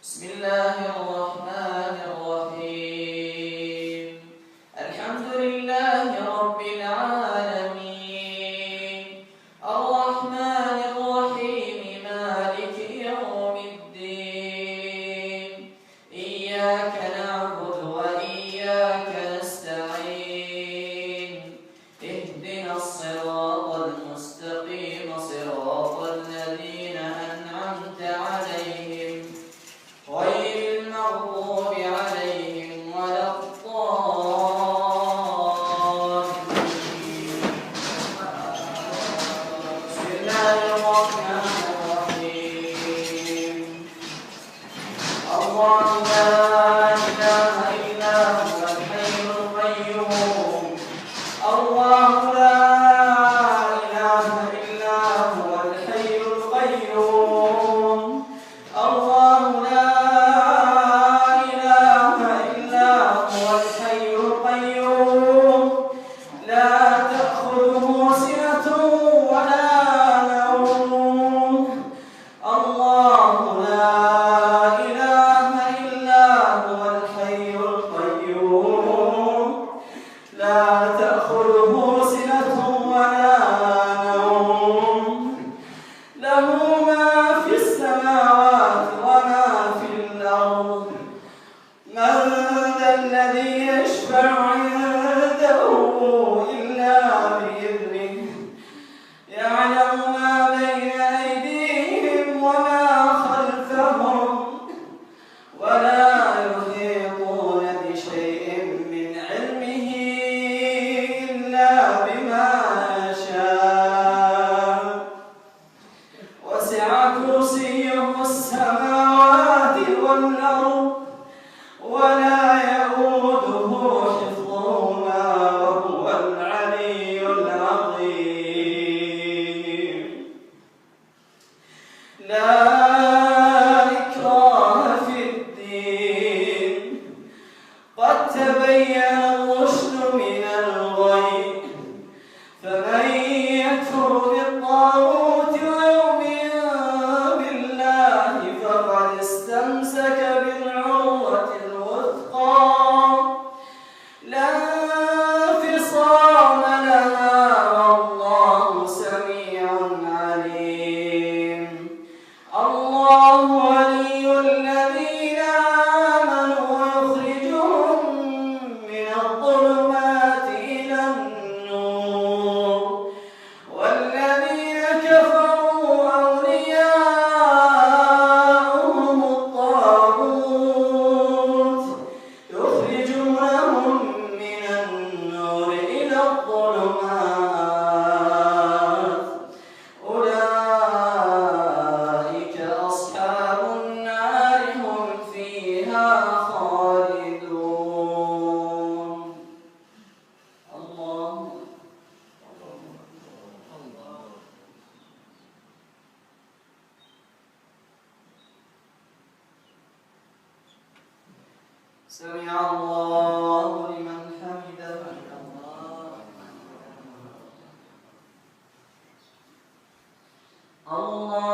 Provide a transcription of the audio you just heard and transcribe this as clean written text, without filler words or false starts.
بسم الله الرحمن الرحيم. الحمد لله رب العالمين، الرحمن الرحيم، مالك يوم الدين. إياك نعبد وإياك نستعين، اهدنا الصراط المستقيم، صراط الذين أنعمت عليهم غير المغضوب عليهم ولا الضالين. بسم الله الرحمن الرحيم. الله لا إله إلا هو الحي القيوم. الله لا إله إلا هو الحي القيوم. الله لا لا تأخذه سنة ولا نوم. الله لا إله إلا هو الحي القيوم، لا تأخذه سنة ولا نوم، له ما في السماوات وما في الأرض. من ذا الذي يشفع عنده إلا بإذنه، يعلم ما بين أيديهم وما خلفهم، ولا يحيطون بشيء من علمه إلا بما شاء. وسع كرسيه السماوات والأرض ولا يئوده حفظهما وهو العلي العظيم. لا إكراه في الدين، قد تبين الرشد من الغي، فمن يكفر بالطاغوت ويؤمن بالله فقد استمسك بالعروة الوثقى، لا انفصام لها، والله سميع عليم. الله ولي الذين آمنوا يخرجهم من الظلمات إلى النور، والذين كفروا أولياؤهم الطاغوت يخرجونهم من النور إلى الظلمات. أولئك أصحاب النار، هم فيها خالدون. الله سمع الله لمن حمده. الله